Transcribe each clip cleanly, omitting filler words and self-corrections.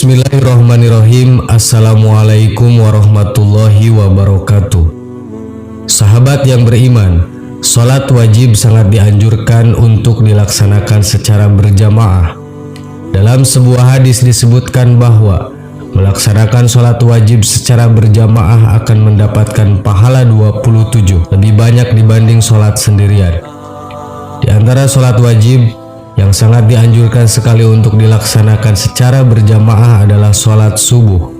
Bismillahirrahmanirrahim. Assalamualaikum warahmatullahi wabarakatuh. Sahabat yang beriman, sholat wajib sangat dianjurkan untuk dilaksanakan secara berjamaah. Dalam sebuah hadis disebutkan bahwa melaksanakan sholat wajib secara berjamaah akan mendapatkan pahala 27, lebih banyak dibanding sholat sendirian. Di antara sholat wajib yang sangat dianjurkan sekali untuk dilaksanakan secara berjamaah adalah sholat subuh.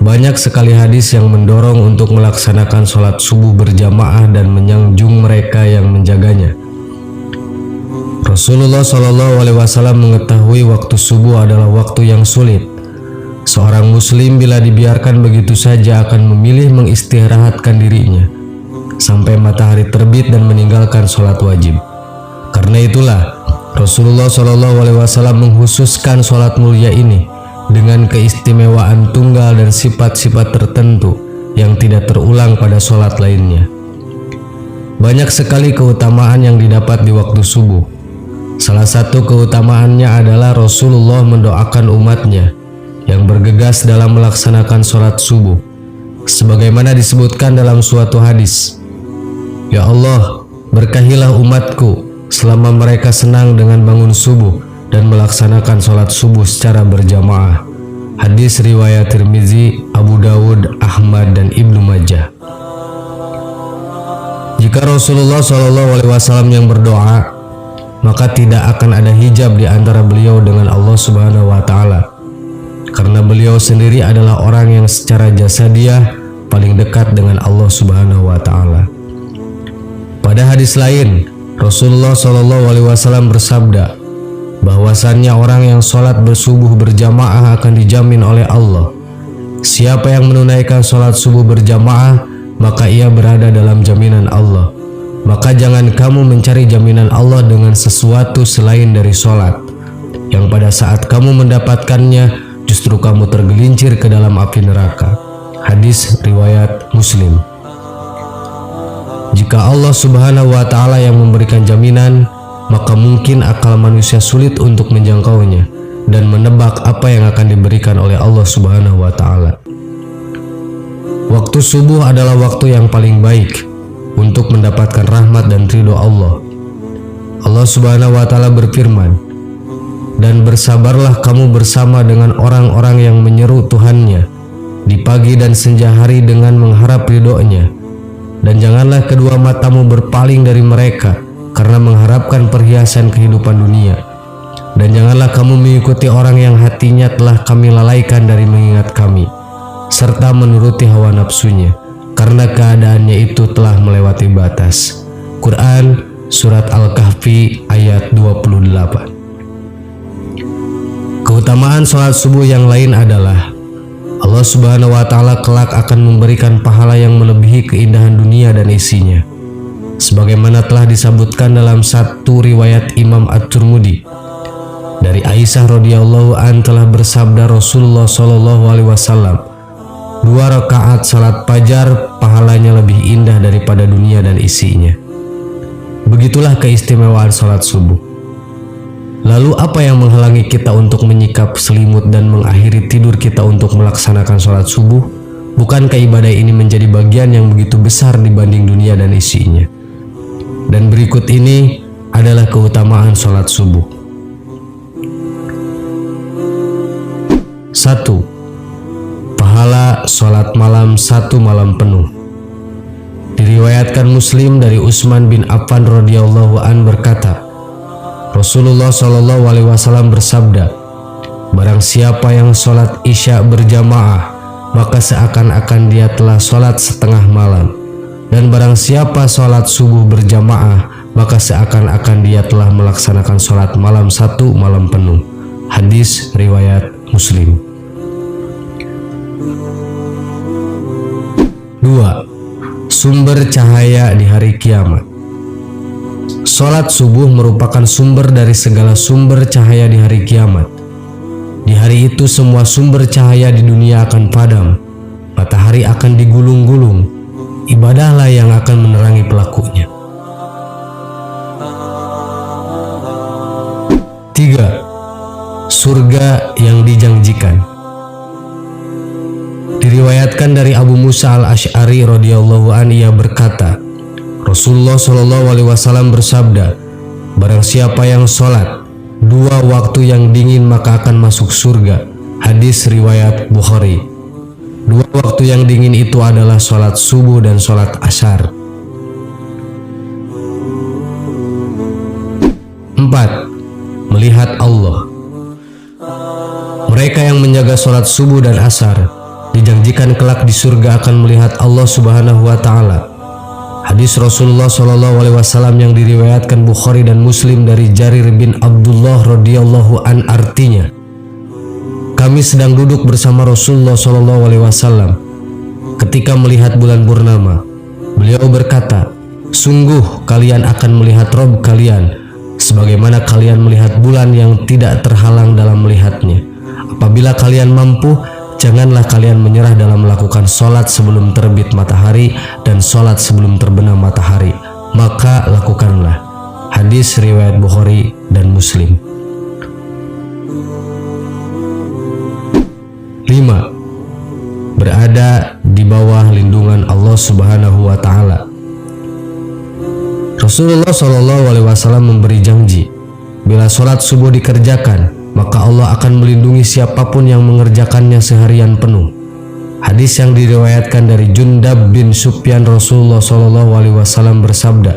Banyak sekali hadis yang mendorong untuk melaksanakan sholat subuh berjamaah dan menyanjung mereka yang menjaganya. Rasulullah SAW mengetahui waktu subuh adalah waktu yang sulit. Seorang muslim bila dibiarkan begitu saja akan memilih mengistirahatkan dirinya sampai matahari terbit dan meninggalkan sholat wajib. Karena itulah Rasulullah SAW mengkhususkan sholat mulia ini dengan keistimewaan tunggal dan sifat-sifat tertentu yang tidak terulang pada sholat lainnya. Banyak sekali keutamaan yang didapat di waktu subuh. Salah satu keutamaannya adalah Rasulullah mendoakan umatnya yang bergegas dalam melaksanakan sholat subuh, sebagaimana disebutkan dalam suatu hadis, "Ya Allah, berkahilah umatku selama mereka senang dengan bangun subuh dan melaksanakan sholat subuh secara berjamaah." Hadis riwayat Tirmizi, Abu Dawud, Ahmad, dan Ibnu Majah. Jika Rasulullah SAW yang berdoa, maka tidak akan ada hijab di antara beliau dengan Allah Subhanahu wa Ta'ala, karena beliau sendiri adalah orang yang secara jasadiah paling dekat dengan Allah Subhanahu wa Ta'ala. Pada hadis lain, Rasulullah SAW bersabda bahwasannya orang yang sholat bersubuh berjamaah akan dijamin oleh Allah. Siapa yang menunaikan sholat subuh berjamaah, maka ia berada dalam jaminan Allah. Maka jangan kamu mencari jaminan Allah dengan sesuatu selain dari sholat, yang pada saat kamu mendapatkannya justru kamu tergelincir ke dalam api neraka. Hadis riwayat Muslim. Jika Allah Subhanahu wa Ta'ala yang memberikan jaminan, maka mungkin akal manusia sulit untuk menjangkaunya dan menebak apa yang akan diberikan oleh Allah Subhanahu wa Ta'ala. Waktu subuh adalah waktu yang paling baik untuk mendapatkan rahmat dan ridho Allah. Allah Subhanahu wa Ta'ala berfirman, "Dan bersabarlah kamu bersama dengan orang-orang yang menyeru Tuhannya di pagi dan senja hari dengan mengharap ridhonya. Dan janganlah kedua matamu berpaling dari mereka karena mengharapkan perhiasan kehidupan dunia. Dan janganlah kamu mengikuti orang yang hatinya telah kami lalaikan dari mengingat kami, serta menuruti hawa nafsunya, karena keadaannya itu telah melewati batas." Quran Surat Al-Kahfi ayat 28. Keutamaan sholat subuh yang lain adalah Allah Subhanahu wa Ta'ala kelak akan memberikan pahala yang melebihi keindahan dunia dan isinya, sebagaimana telah disebutkan dalam satu riwayat Imam At-Tirmidzi dari Aisyah radhiyallahu an telah bersabda Rasulullah SAW, 2 rakaat salat fajar pahalanya lebih indah daripada dunia dan isinya. Begitulah keistimewaan salat subuh. Lalu apa yang menghalangi kita untuk menyikap selimut dan mengakhiri tidur kita untuk melaksanakan sholat subuh? Bukankah ibadah ini menjadi bagian yang begitu besar dibanding dunia dan isinya? Dan berikut ini adalah keutamaan sholat subuh. 1. Pahala sholat malam 1 malam penuh. Diriwayatkan Muslim dari Utsman bin Affan radhiyallahu an berkata, Rasulullah SAW bersabda, "Barang siapa yang sholat isya berjamaah, maka seakan-akan dia telah sholat setengah malam. Dan barang siapa sholat subuh berjamaah, maka seakan-akan dia telah melaksanakan sholat malam 1 malam penuh." Hadis riwayat Muslim. 2. Sumber cahaya di hari kiamat. Sholat subuh merupakan sumber dari segala sumber cahaya di hari kiamat. Di hari itu semua sumber cahaya di dunia akan padam, matahari akan digulung-gulung, ibadahlah yang akan menerangi pelakunya. 3. surga yang dijanjikan. Diriwayatkan dari Abu Musa al-Asy'ari radhiyallahu anhu, ia berkata, Rasulullah shallallahu alaihi wasallam bersabda, barang siapa yang sholat 2 waktu yang dingin maka akan masuk surga. Hadis riwayat Bukhari. 2 waktu yang dingin itu adalah sholat subuh dan sholat asar. 4. Melihat Allah. Mereka yang menjaga sholat subuh dan asar dijanjikan kelak di surga akan melihat Allah Subhanahu wa Ta'ala. Hadis Rasulullah Shallallahu Alaihi Wasallam yang diriwayatkan Bukhari dan Muslim dari Jarir bin Abdullah radhiyallahu an artinya, kami sedang duduk bersama Rasulullah Shallallahu Alaihi Wasallam ketika melihat bulan purnama. Beliau berkata, sungguh kalian akan melihat Rob kalian sebagaimana kalian melihat bulan yang tidak terhalang dalam melihatnya. Apabila kalian mampu, janganlah kalian menyerah dalam melakukan sholat sebelum terbit matahari dan sholat sebelum terbenam matahari, maka lakukanlah. Hadis riwayat Bukhari dan Muslim. 5. Berada di bawah lindungan Allah Subhanahu wa Ta'ala. Rasulullah Shallallahu Alaihi Wasallam memberi janji, bila sholat subuh dikerjakan, maka Allah akan melindungi siapapun yang mengerjakannya seharian penuh. Hadis yang diriwayatkan dari Jundab bin Sufyan, Rasulullah Shallallahu Alaihi Wasallam bersabda,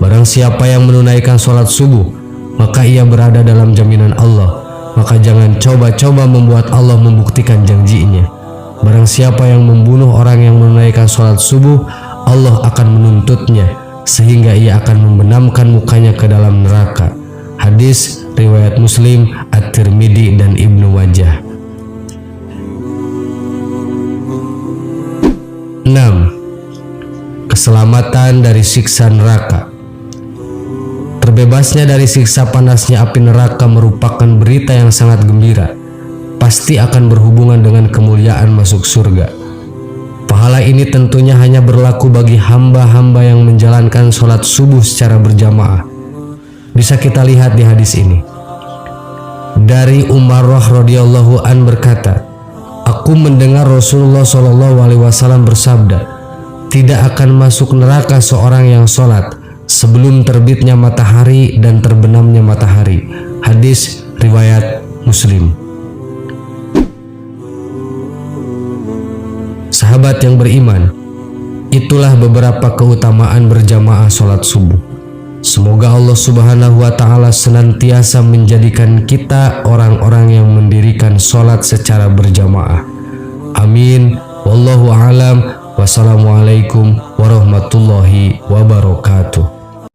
barang siapa yang menunaikan sholat subuh, maka ia berada dalam jaminan Allah. Maka jangan coba-coba membuat Allah membuktikan janjinya. Barang siapa yang membunuh orang yang menunaikan sholat subuh, Allah akan menuntutnya sehingga ia akan membenamkan mukanya ke dalam neraka. Hadis riwayat Muslim, At-Tirmidzi dan Ibnu Majah. 6. Keselamatan dari siksa neraka. Terbebasnya dari siksa panasnya api neraka merupakan berita yang sangat gembira. Pasti akan berhubungan dengan kemuliaan masuk surga. Pahala ini tentunya hanya berlaku bagi hamba-hamba yang menjalankan sholat subuh secara berjamaah. Bisa kita lihat di hadis ini. Dari Umarrah radhiyallahu an berkata, aku mendengar Rasulullah Shallallahu Alaihi Wasallam bersabda, tidak akan masuk neraka seorang yang sholat sebelum terbitnya matahari dan terbenamnya matahari. Hadis riwayat Muslim. Sahabat yang beriman, itulah beberapa keutamaan berjamaah sholat subuh. Semoga Allah Subhanahu wa Ta'ala senantiasa menjadikan kita orang-orang yang mendirikan sholat secara berjamaah. Amin. Wallahu a'lam. Wassalamualaikum warahmatullahi wabarakatuh.